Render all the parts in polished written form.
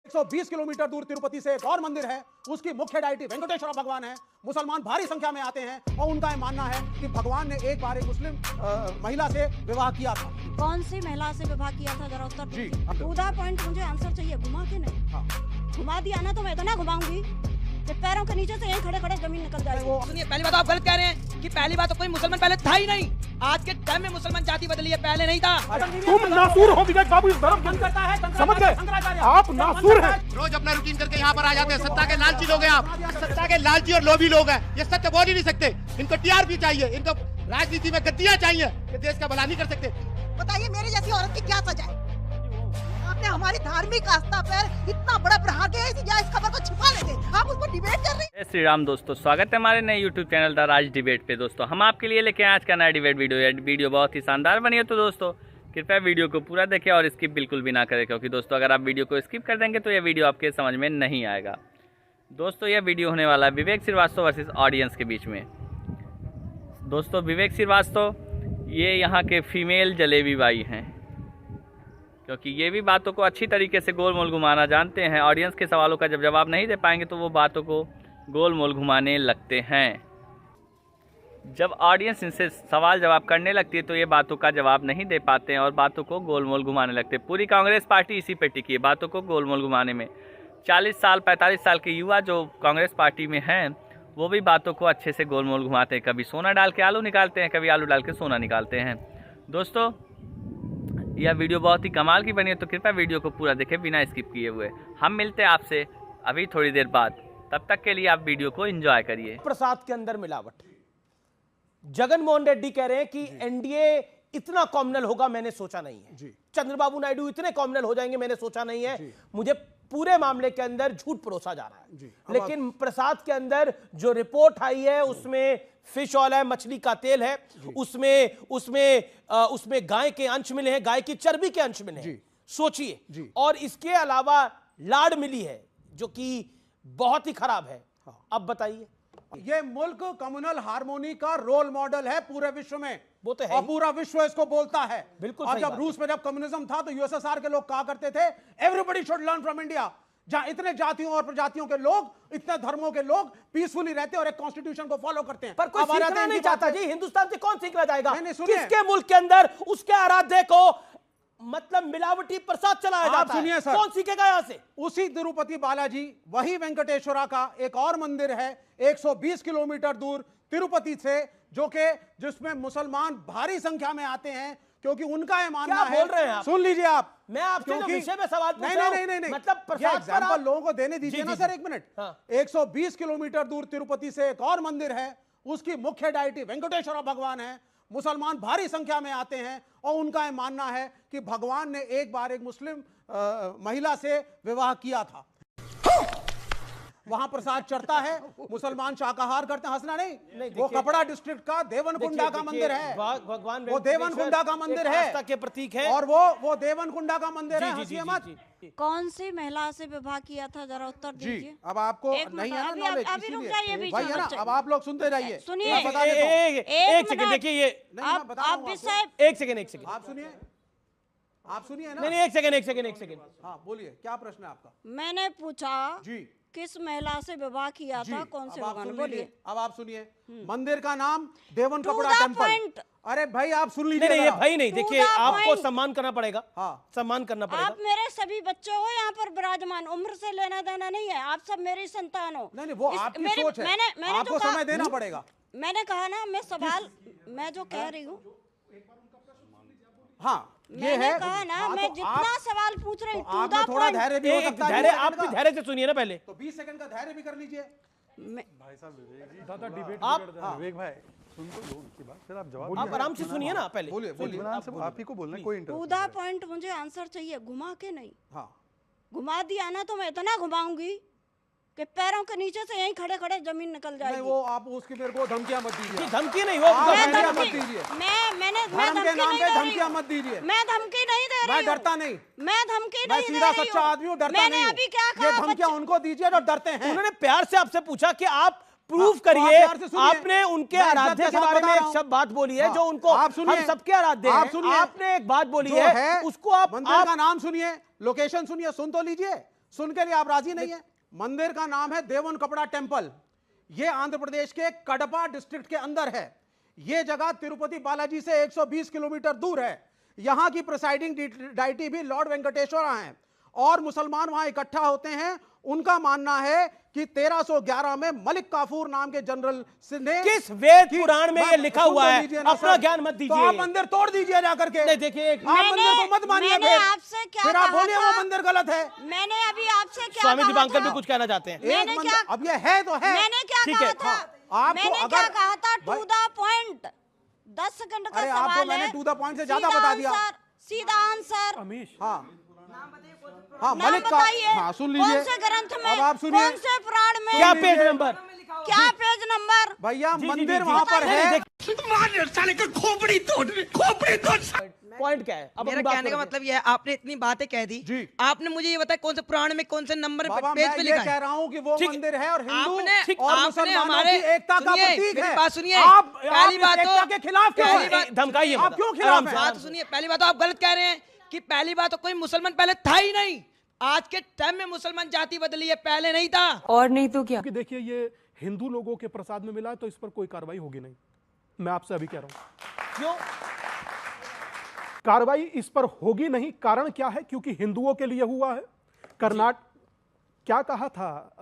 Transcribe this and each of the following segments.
120 kilometre दूर तिरुपति से एक और मंदिर है, उसकी मुख्य डायटी वेंकटेश्वर भगवान है। मुसलमान भारी संख्या में आते हैं और उनका यह मानना है कि भगवान ने एक बार एक मुस्लिम महिला से विवाह किया था। कौन सी महिला से विवाह किया था, जरा उत्तर जी, पूरा पॉइंट मुझे आंसर चाहिए, घुमा के नहीं। हाँ। घुमा दिया ना तो मैं इतना घुमाऊंगी कि पैरों के नीचे से यहीं खड़े खड़े जमीन निकल जाएगी। सुनिए, पहली बात आप गलत कह रहे हैं कि पहली बात तो कोई मुसलमान पहले था ही नहीं। आज के टाइम में मुसलमान जाति बदली है, पहले नहीं था। तुम नासूर हो विवेक बाबू, इस धर्म करता है, समझ गए आप नासूर हैं। रोज अपना रूटीन करके यहाँ पर आ जाते हैं। सत्ता के लालची लोग हैं आप, सत्ता के लालची और लोभी लोग हैं। ये सत्य बोल ही नहीं सकते। इनको टीआरपी चाहिए, इनको राजनीति में गद्दियां चाहिए, ये देश का भला नहीं कर सकते। बताइए मेरी जैसी औरत की क्या सजा है? आपने हमारी धार्मिक आस्था पर इतना बड़ा प्रहार किया, इस खबर को छुपा लेते, आप उस पर डिबेट कर रहे हैं। जय श्री राम दोस्तों, स्वागत है हमारे नए YouTube channel the Raj debate पे। दोस्तों हम आपके लिए लेके आए आज का नया डिबेट वीडियो बहुत ही शानदार बनी है। तो दोस्तों कृपया वीडियो को पूरा देखें और स्किप बिल्कुल भी ना करें, क्योंकि दोस्तों अगर आप वीडियो को स्किप कर देंगे तो यह वीडियो आपके समझ में नहीं आएगा। दोस्तों यह वीडियो होने वाला है विवेक श्रीवास्तव वर्सेस ऑडियंस के बीच में। दोस्तों विवेक श्रीवास्तव ये यहाँ के फीमेल जलेबी बाई हैं, क्योंकि ये भी बातों को अच्छी तरीके से गोल मोल घुमाना जानते हैं। ऑडियंस के सवालों का जब जवाब नहीं दे पाएंगे तो वो बातों को गोल मोल घुमाने लगते हैं। जब ऑडियंस इनसे सवाल जवाब करने लगती है तो ये बातों का जवाब नहीं दे पाते हैं और बातों को गोल मोल घुमाने लगते हैं। पूरी कांग्रेस पार्टी इसी पे टिकी है, बातों को गोल मोल घुमाने में। 40 साल 45 साल के युवा जो कांग्रेस पार्टी में हैं वो भी बातों को अच्छे से गोल मोल घुमाते हैं। कभी सोना डाल के आलू निकालते हैं, कभी आलू डाल के सोना निकालते हैं। दोस्तों यह वीडियो बहुत ही कमाल की बनी है, तो कृपया वीडियो को पूरा देखें बिना स्किप किए हुए। हम मिलते हैं आपसे अभी थोड़ी देर बाद, तब तक के लिए आप वीडियो को एंजॉय करिए। प्रसाद के अंदर मिलावट। जगन मोहन रेड्डी कह रहे हैं कि एनडीए इतना कॉम्युनल होगा मैंने सोचा नहीं है। चंद्रबाबू नायडू इतने कॉम्युनल हो जाएंगे मैंने सोचा नहीं है। मुझे पूरे मामले के अंदर झूठ परोसा जा रहा है। लेकिन प्रसाद के अंदर जो रिपोर्ट आई है उसमें फिश ऑयल है, मछली का तेल है, उसमें गाय के अंश मिले हैं, गाय की चर्बी के अंश मिले हैं। सोचिए, और इसके अलावा लाड मिली है जो कि बहुत ही खराब है। अब बताइए, ये मुल्क कम्युनल हार्मोनी का रोल मॉडल है पूरे विश्व में। वो तो है और पूरा विश्व इसको बोलता है। बिल्कुल। और जब रूस में जब कम्युनिज्म था तो यूएसएसआर के लोग कहा करते थे everybody should learn from India. जहां इतने जातियों और प्रजातियों के लोग, इतने धर्मों के लोग पीसफुली रहते हैं और एक कॉन्स्टिट्यूशन को फॉलो करते हैं। पर कोई सीखना नहीं चाहता जी। हिंदुस्तान से कौन सीखना जाएगा? किसके मुल्क के अंदर उसके आराध्य को मतलब मिलावटी प्रसाद चलाया जाता है। सुनिए सर, कौन सीखेगा यहां से? उसी तिरुपति बालाजी, वही वेंकटेश्वरा का एक और मंदिर है 120 किलोमीटर दूर तिरुपति से, जिसमें मुसलमान भारी संख्या में आते हैं, क्योंकि उनका यह मानना है। बोल रहे हैं आप? सुन लीजिए आप, मैं आपसे जो विषय में सवाल पूछ रहा हूं, नहीं, मतलब प्रसाद एग्जाम्पल लोगों को देने दीजिए ना सर, एक मिनट। 120 किलोमीटर दूर तिरुपति से एक और मंदिर है, उसकी मुख्य डायटी वेंकटेश्वर भगवान है। मुसलमान भारी संख्या में आते हैं और उनका यह मानना है कि भगवान ने एक बार एक मुस्लिम महिला से विवाह किया था। वहां प्रसाद चढ़ता है, मुसलमान शाकाहार करते हैं। हंसना नहीं, वो कपड़ा डिस्ट्रिक्ट का देवनकुंडा का मंदिर है। भगवान वो देवनकुंडा का मंदिर है, आस्था के प्रतीक है। और वो देवनकुंडा का मंदिर है। हंसिए मत। कौन सी महिला से विवाह किया था, जरा उत्तर दीजिए। अब आपको नहीं है ना नॉलेज, अभी रुक जाइए बीच में। है ना, अब आप लोग सुनते रहिए। सुनिए, एक सेकंड देखिए, ये आप विषय, एक सेकंड आप सुनिए ना। नहीं, एक सेकंड। हाँ बोलिए, क्या प्रश्न है आपका? मैंने पूछा जी, किस महिला से विवाह किया था, कौन से भगवान? बोलिए। अब आप सुनिए, मंदिर का नाम देवन कपड़ा टेम्पल। अरे भाई आप सुन लीजिए। नहीं भाई नहीं, देखिए आपको सम्मान करना पड़ेगा। हाँ, सम्मान करना पड़ेगा। आप मेरे सभी बच्चे हो यहाँ पर विराजमान, उम्र से लेना देना नहीं है। आप सब मेरी संतान हो। नहीं, वो आपकी सोच है, आपको समय देना पड़ेगा। मैंने कहा ना, मैं सवाल मैं जो कह रही हूँ, हाँ ये मैंने है। कहा ना, मैं जितना सवाल पूछ रही हूँ, आप थोड़ा धैर्य भी हो सकता है। धैर्य, आप भी धैर्य से सुनिए ना पहले। तो 20 सेकंड का धैर्य भी कर लीजिए भाई साहब। विवेक आप विवेक भाई सुन तो लो उनकी बात, फिर आप जवाब। आप आराम से सुनिए ना पहले। बोलिए। आप ही को बोलना है, कोई इंटरव्यू। पूरा पॉइंट मुझे आंसर चाहिए, घुमा के नहीं। हाँ, घुमा दिया ना तो मैं इतना घुमाऊंगी कि पैरों के नीचे से यहीं खड़े खड़े जमीन निकल जाएगी। नहीं, वो आप उसकी मेरे को धमकियां मत दीजिए। धमकी नहीं, वो धमकियां मत दीजिए। मैं धर्म के नाम पे धमकियां मत दीजिए। मैं धमकी नहीं दे रही मैं हूँ। डरता नहीं, मैं धमकी मैं नहीं दे सीधा रही सच्चा आदमी हूँ, डरता नहीं। मैंने अभी क्या ये कहा? धमकियां उनको दीजिए जो डरते हैं। उन्होंने प्यार से आपसे पूछा कि आप प्रूफ तो करिए। आप प्यार से सुनिए। आपने उनके मैं इज्जत आराध्य के के साथ बारे में बता एक रहा हूं। शब्द बात बोली है जो उनको आप सुनिए। हम सबके आराध्य आप हैं। सुनिए। आपने एक बात बोली जो है उसको आप मंदिर का नाम सुनिए, लोकेशन सुनिए, सुन तो लीजिए। सुन के लिए आप राजी नहीं है? मंदिर का नाम है देवन कपड़ा टेम्पल। ये आंध्र प्रदेश के कडपा डिस्ट्रिक्ट के अंदर है। ये जगह तिरुपति बालाजी से 120 किलोमीटर दूर है। यहां की प्रिसाइडिंग डाइटी भी लॉर्ड वेंकटेश्वरा हैं और मुसलमान वहां इकट्ठा होते हैं। उनका मानना है कि 1311 में मलिक काफूर नाम के जनरल ने किस वेद पुराण में ये लिखा हुआ है? अपना ज्ञान मत दीजिए। तो आप मंदिर तोड़ दीजिए जाकर के। नहीं देखिए, आप मंदिर को मत मानिए। मैंने आपसे क्या फिर आप कहा बोलिए था? वो मंदिर गलत है। मैंने अभी आपसे क्या स्वामी कहा दीपांकर था? भी कुछ कहना चाहते हैं। मैंने एक क्या- अब ये है तो है। मैंने क्या ठीक कहा है। था? आपको मैंने अगर- क्या कहा था? भाई- टू द पॉइंट। 10 सेकंड का अरे सवाल आपको है। मैंने to the point से ज्यादा सीधा बता दिया। आंसर, सीधा आंसर। अमीश हाँ हाँ नाम मलिक का बताइए। हाँ सुन लीजिए। कौन से ग्रंथ में? अब आप सुनिए। कौन से पुराण में? क्या पेज नंबर? क्या पेज नंबर? भैया जी, मंदिर जी, वहां पर नहीं, है। नहीं, पॉइंट क्या है? अब मेरा अपनी बात कहने का करो। मतलब ये है, आपने इतनी बातें कह दी। जी। आपने मुझे ये बताया कौन से पुराण में कौन से नंबर बाबा पेज मैं पे ये लिखा कह है? रहा हूँ कि वो ठीक। मंदिर है और हिंदू आपने- और आपने मुसलमानों हमारे- की एकता का सुनिए, प्रतीक मेरी है। बात सुनिए। आप पहली इस बात तो- एकता के खिलाफ क्यों पहली हैं? बात- धमकाइए आप मत। क्यों आराम खिलाफ से, हैं? बात सुनिए, पहली बात तो आप गलत कह रहे हैं कि पहली बात तो कोई मुसलमान पहले था ही नहीं। आज के टाइम में मुसलमान जाति बदली है, पहले नहीं था। और नहीं तो क्या। कि देखिए ये हिंदू लोगों के प्रसाद में मिला है तो इस पर कोई कार्रवाई होगी नहीं। मैं आपसे अभी कह रहा हूं क्यों? कार्रवाई इस पर होगी नहीं। कारण क्या है? क्योंकि हिंदुओं के लिए हुआ है। कर्नाटक क्या कहा था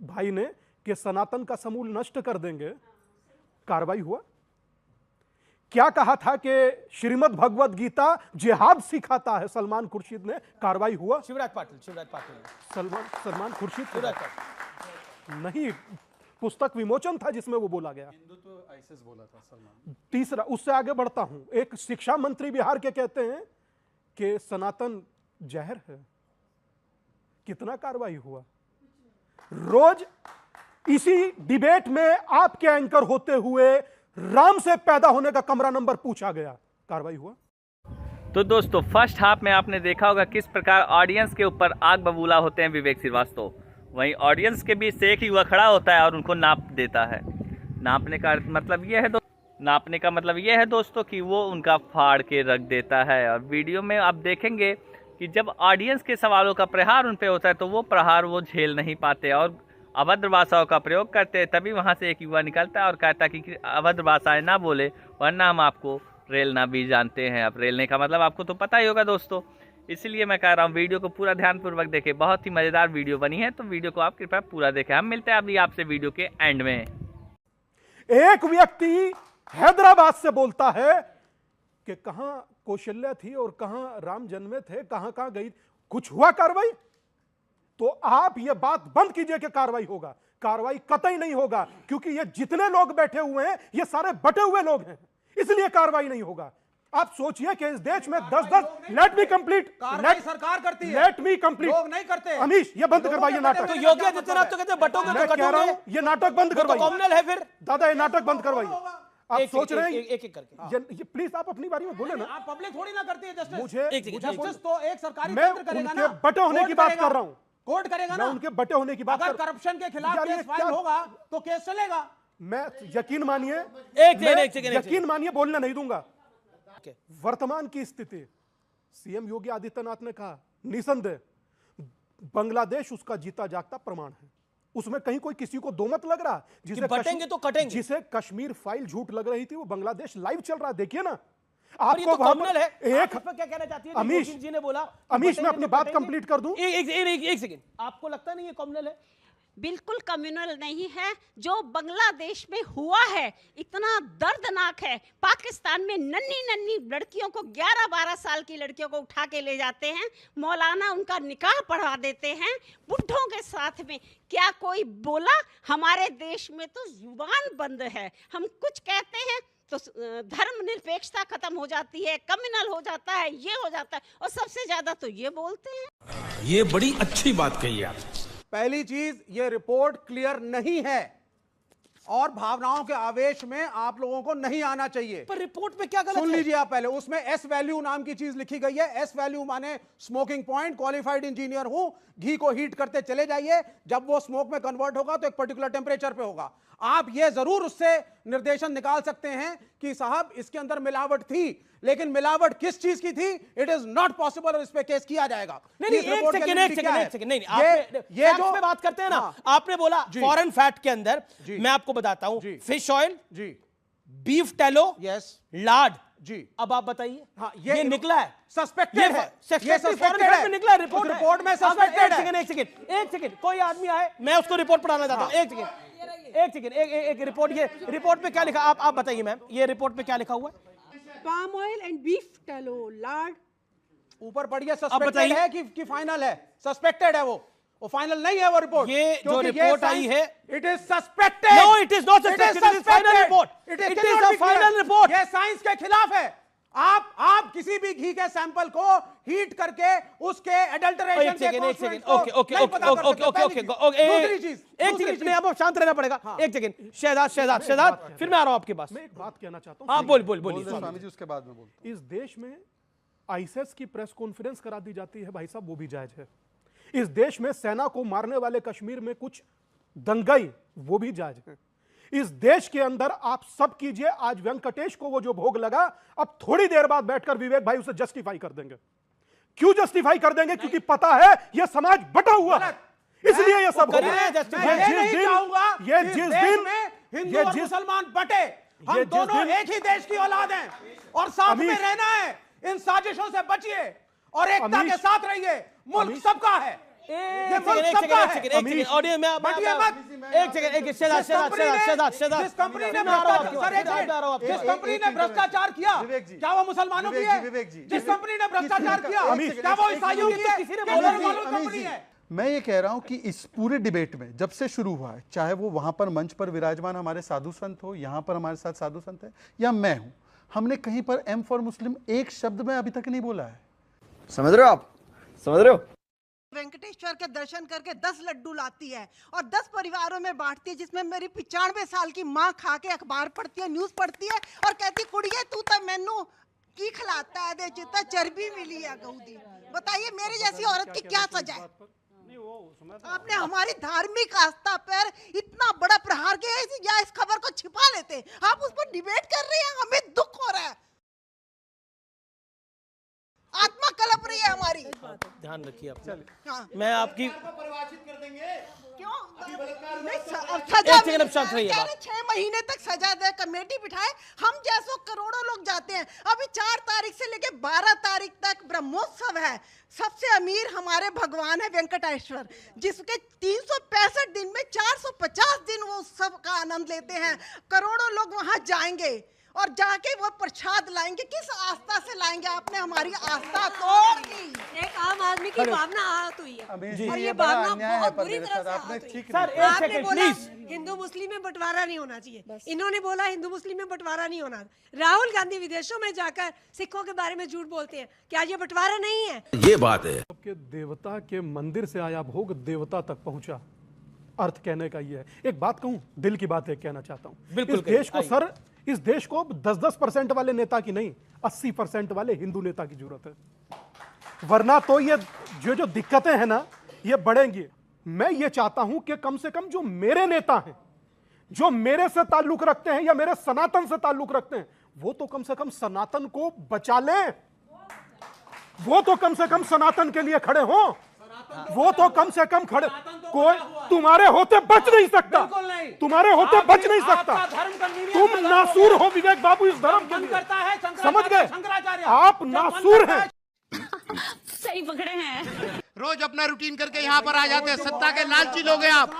भाई ने कि सनातन का समूल नष्ट कर देंगे। कार्रवाई हुआ। क्या कहा था कि श्रीमद् भगवत गीता जिहाद सिखाता है सलमान खुर्शीद ने। कार्रवाई हुआ। शिवराज पाटिल सलमान खुर्शीद शिवराज पाटिल। नहीं, पुस्तक विमोचन था जिसमें वो बोला गया। हिंदुत्व ऐसे बोला था सलमान। तीसरा, उससे आगे बढ़ता हूं, एक शिक्षा मंत्री बिहार के कहते हैं कि सनातन जहर है। कितना कार्रवाई हुआ? रोज इसी डिबेट में आपके एंकर होते हुए राम से पैदा होने का कमरा नंबर पूछा गया। कार्रवाई हुआ। तो दोस्तों फर्स्ट हाफ में आपने देखा होगा किस प्रकार ऑडियंस के ऊपर आग बबूला होते हैं विवेक श्रीवास्तव। वहीं ऑडियंस के बीच से एक युवा खड़ा होता है और उनको नाप देता है। नापने का मतलब ये है दोस्तों कि वो उनका फाड़ के रख देता है। और वीडियो में आप देखेंगे कि जब ऑडियंस के सवालों का प्रहार उन पे होता है तो वो प्रहार वो झेल नहीं पाते और अभद्र भाषाओं का प्रयोग करते हैं। तभी वहाँ से एक युवा निकलता है और कहता है कि अभद्र भाषाएं ना बोले वरना हम आपको रेलना भी जानते हैं। अब रेलने का मतलब आपको तो पता ही होगा दोस्तों। इसलिए मैं कह रहा हूँ वीडियो को पूरा ध्यानपूर्वक देखें। बहुत ही मज़ेदार वीडियो बनी है तो वीडियो को आप कृपया पूरा देखें। हम मिलते हैं अभी आपसे वीडियो के एंड में। एक व्यक्ति हैदराबाद से बोलता है कि कहां कौशल्या थी और कहां राम जन्मे थे, कहां कहां गई। कुछ हुआ कार्रवाई? तो आप ये बात बंद कीजिए कि कार्रवाई होगा। कार्रवाई कतई नहीं होगा क्योंकि ये जितने लोग बैठे हुए हैं ये सारे बटे हुए लोग हैं, इसलिए कार्रवाई नहीं होगा। आप सोचिए कि इस देश में 10-10 लेट मी कंप्लीट कार्रवाई सरकार करती है, लेट मी कंप्लीट। लोग नहीं करते। अमीश ये बंद करवाइए नाटक। तो योगी आदित्यनाथ तो कहते हैं बटोगे मैं तो कह रहा हूं ये नाटक बंद करवाइए। कॉमनल है फिर। दादा ये नाटक बंद करवाइए। आप एक- सोच एक- रहे हैं एक- एक करके। ये प्लीज आप अपनी बारी में बोले ना। आप पब्लिक थोड़ी ना करती है जस्टिस। मुझे एक सेकंड, जस्टिस तो एक सरकारी मैं तंत्र करेगा उनके ना। बटे होने कोर्ट की बात करेगा। कर रहा हूं। कोर्ट करेगा मैं ना। उनके बटे होने की बात अगर कर। करप्शन के खिलाफ यार ये केस फाइल क्या- होगा तो केस चलेगा। मैं यकीन मानिए एक मैं सेकंड। यकीन मानिए बोलने नहीं दूंगा। वर्तमान की स्थिति सीएम योगी आदित्यनाथ ने कहा निसंदेह बांग्लादेश उसका जीता जागता प्रमाण है। उसमें कहीं कोई किसी को दो मत लग रहा जिसे बटेंगे तो कटेंगे। जिसे कश्मीर फाइल झूठ लग रही थी वो बांग्लादेश लाइव चल रहा है। देखिए ना और ये आपको तो वहां कॉमनल पर है। एक आप इस पर क्या कहना चाहती है? अमीश, योगी जी ने बोला अमीश मैं बटेंगे अपनी तो बात कटेंगे। कंप्लीट कर दूं। एक सेकंड। आपको लगता नहीं ये कॉमनल है? बिल्कुल कम्युनल नहीं है। जो बांग्लादेश में हुआ है इतना दर्दनाक है। पाकिस्तान में नन्ही नन्ही लड़कियों को 11-12 साल की लड़कियों को उठा के ले जाते हैं, मौलाना उनका निकाह पढ़ा देते हैं बुढ़ों के साथ में। क्या कोई बोला? हमारे देश में तो जुबान बंद है। हम कुछ कहते हैं तो धर्मनिरपेक्षता खत्म हो जाती है, कम्युनल हो जाता है, ये हो जाता है और सबसे ज्यादा तो ये बोलते हैं। ये बड़ी अच्छी बात कही आप। पहली चीज ये रिपोर्ट क्लियर नहीं है और भावनाओं के आवेश में आप लोगों को नहीं आना चाहिए। पर रिपोर्ट में क्या गलत है? सुन लीजिए आप पहले। उसमें एस वैल्यू नाम की चीज लिखी गई है। एस वैल्यू माने स्मोकिंग पॉइंट। क्वालिफाइड इंजीनियर हूं, घी को हीट करते चले जाइए, जब वो स्मोक में कन्वर्ट होगा तो एक पर्टिकुलर टेम्परेचर पे होगा। आप ये जरूर उससे निर्देशन निकाल सकते हैं कि साहब इसके अंदर मिलावट थी, लेकिन मिलावट किस चीज की थी, इट इज नॉट पॉसिबल, और इस पे केस किया जाएगा। नहीं, इस रिपोर्ट के लिए क्या है? नहीं, ये जो में बात करते हैं ना, आपने बोला फॉरेन फैट के अंदर, मैं आपको बताता हूं, फिश ऑयल जी, बीफ टेलो, यस, लार्ड जी। अब आप बताइए, हाँ, ये निकला है, सस्पेक्टेड है, ये सस्पेक्टेड है, निकला है, रिपोर्ट में सस्पेक्टेड है। एक सेकंड, कोई आदमी आए, मैं उसको रिपोर्ट पढ़ाना चाहता हूं। एक सेकंड, एक रिपोर्ट, ये रिपोर्ट पे क्या लिखा, आप बताइए मैम, ये रिपोर्ट पे क्या लिखा हुआ है? Palm oil and beef tallow, lard, ऊपर पढ़िए, सस्पेक्टेड है कि फाइनल है? सस्पेक्टेड है, वो फाइनल नहीं है वो रिपोर्ट। ये जो रिपोर्ट आई है, it is suspected. No, it is not suspected, it is final report, it is a final report. ये साइंस के खिलाफ है। आप किसी भी घी के सैंपल को हीट करके उसके एडल्टरेशन के दूसरी चीज, नहीं, अब शांत रहना पड़ेगा। एक सेकंड, शहजाद, फिर मैं आ रहा हूं आपके पास। मैं एक बात कहना चाहता हूं। हाँ, बोलिए स्वामी जी, उसके बाद में बोलता हूं। इस देश में आईएसएस की प्रेस कॉन्फ्रेंस करा दी जाती है भाई साहब, वो भी जायज है। इस देश में सेना को मारने वाले कश्मीर में कुछ दंगाई, वो भी जायज है। इस देश के अंदर आप सब कीजिए, आज वेंकटेश को वो जो भोग लगा, अब थोड़ी देर बाद बैठकर विवेक भाई उसे जस्टिफाई कर देंगे। क्यों जस्टिफाई कर देंगे? क्योंकि पता है ये समाज बटा हुआ है, इसलिए ये सब हो रहा है। ये जिस दिन हिंदू और मुसलमान बटे, हम दोनों एक ही देश की औलाद हैं और साथ में रहना है। इन साजिशों से बचिए और एकता के साथ रहिए। मुल्क सबका है, ये मुल्क सबका है। एक सेकंड, ऑडियो में बटिए मत। जिस कंपनी ने भ्रष्टाचार किया, क्या वो मुसलमानों की है? जिस कंपनी ने भ्रष्टाचार किया, क्या वो ईसाइयों की है? मैं ये कह रहा हूं कि इस पूरे डिबेट में जब से शुरू हुआ है, चाहे वो वहां पर मंच पर विराजमान हमारे साधु संत हो, यहां पर हमारे साथ साधु संत है, या मैं हूं, हमने कहीं पर एम फॉर मुस्लिम एक शब्द में अभी तक नहीं बोला है। समझ रहे हो आप? समझ रहे हो? वेंकटेश्वर के दर्शन करके 10 लड्डू लाती है और 10 परिवारों में बांटती है, जिसमें मेरी 95 साल की माँ खा के अखबार पढ़ती है, न्यूज पढ़ती है और कहती कुड़िए तू तो मैनू की खिलाता है, दे चिता चर्बी मिली है गऊदी। बताइए मेरी जैसी औरत की क्या सजा है? आपने हमारी धार्मिक आस्था पर इतना बड़ा प्रहार किया, या इस खबर को छिपा लेते, आप उस पर डिबेट कर रहे हैं, हमें दुख हो रहा है, आत्मा कलप रही है हमारी। ध्यान रखिए आप। हाँ। मैं आपकी परिभाषित कर देंगे क्यों? सजा 6 महीने तक सजा दे, कमेटी बिठाए, हम जैसो करोड़ों लोग जाते हैं। अभी 4 तारीख से लेके 12 तारीख तक ब्रह्मोत्सव है। सबसे अमीर हमारे भगवान है वेंकटेश्वर, जिसके 365 दिन में 450 दिन वो उत्सव का आनंद लेते हैं। करोड़ों लोग वहां जाएंगे और जाके वो प्रसाद लाएंगे। किस आस्था से लाएंगे? आपने हमारी आस्था तोड़ दी। एक आम आदमी की भावना आहत हुई है और ये भावना बहुत बुरी तरह से आहत हुई है। सर, एक सेकंड प्लीज। हिंदू मुस्लिम में बंटवारा नहीं होना चाहिए। इन्होंने बोला हिंदू मुस्लिम में बंटवारा नहीं होना। राहुल गांधी विदेशों में जाकर सिखों के बारे में झूठ बोलते हैं, क्या ये बंटवारा नहीं है? ये बात है। आपके देवता के मंदिर से आया भोग देवता तक पहुंचा, अर्थ कहने का ये है। एक बात कहूं, दिल की बात है, कहना चाहता हूं। बिल्कुल। इस देश को 10% वाले नेता की नहीं, 80% वाले हिंदू नेता की जरूरत है, वरना तो ये जो दिक्कतें हैं ना, ये बढ़ेंगी। मैं ये चाहता हूं कि कम से कम जो मेरे नेता हैं, जो मेरे से ताल्लुक रखते हैं या मेरे सनातन से ताल्लुक रखते हैं, वो तो कम से कम सनातन को बचा लें, वो तो कम से कम सनातन के लिए खड़े हों, वो तो कम से कम खड़े। कोई तुम्हारे होते बच नहीं सकता, तुम्हारे होते बच नहीं सकता। तुम नासूर हो विवेक बाबू इस धर्म के लिए, समझ गए? आप नासूर हैं। सही पकड़े हैं। रोज अपना रूटीन करके यहाँ पर आ जाते हैं, सत्ता के लालची लोग हैं आप।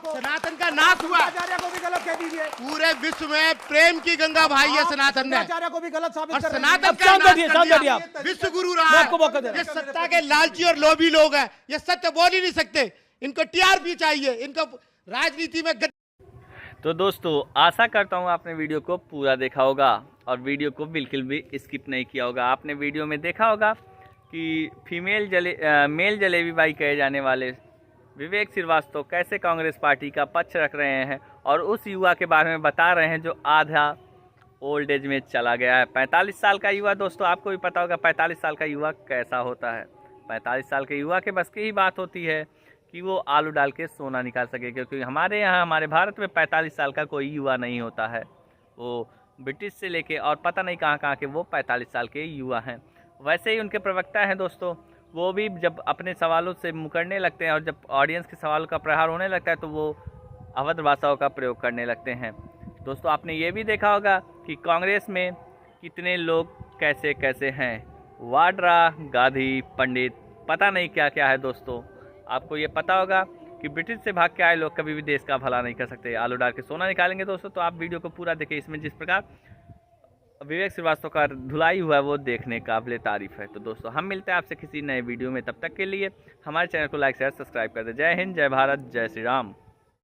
सनातन का नाश हुआ, को भी गलत कह दीजिए। पूरे विश्व में प्रेम की गंगा भाई है सनातन ने, आचार्य को भी गलत साबित और कर रहे हैं। सनातन का नाश कर दिया, विश्व गुरु रहा है। ये सत्ता के लालची और लोभी लोग हैं, ये सत्य बोल ही नहीं सकते, इनको टीआरपी चाहिए, इनको राजनीति में। तो दोस्तों, आशा करता हूँ आपने वीडियो को पूरा देखा होगा और वीडियो को बिल्कुल भी स्किप नहीं किया होगा। आपने वीडियो में देखा होगा कि मेल जलेबी बाई कहे जाने वाले विवेक श्रीवास्तव कैसे कांग्रेस पार्टी का पक्ष रख रहे हैं और उस युवा के बारे में बता रहे हैं जो आधा ओल्ड एज में चला गया है। 45 साल का युवा, दोस्तों आपको भी पता होगा 45 साल का युवा कैसा होता है। 45 साल के युवा के बस की ही बात होती है कि वो आलू डाल के सोना निकाल सके, क्योंकि हमारे यहाँ, हमारे भारत में 45 साल का कोई युवा नहीं होता है। वो ब्रिटिश से लेके और पता नहीं कहाँ के वो 45 साल के युवा हैं। वैसे ही उनके प्रवक्ता हैं दोस्तों, वो भी जब अपने सवालों से मुकरने लगते हैं और जब ऑडियंस के सवालों का प्रहार होने लगता है तो वो अवध भाषाओं का प्रयोग करने लगते हैं। दोस्तों आपने ये भी देखा होगा कि कांग्रेस में कितने लोग कैसे कैसे हैं, वाड्रा, गांधी, पंडित, पता नहीं क्या क्या है। दोस्तों आपको ये पता होगा कि ब्रिटिश से भाग के आए लोग कभी भी देश का भला नहीं कर सकते। आलू डाल के सोना निकालेंगे दोस्तों। तो आप वीडियो को पूरा देखिए, इसमें जिस प्रकार विवेक श्रीवास्तव का धुलाई हुआ है वो देखने काबिल तारीफ है। तो दोस्तों हम मिलते हैं आपसे किसी नए वीडियो में, तब तक के लिए हमारे चैनल को लाइक शेयर सब्सक्राइब कर दें। जय हिंद, जय भारत, जय श्री राम।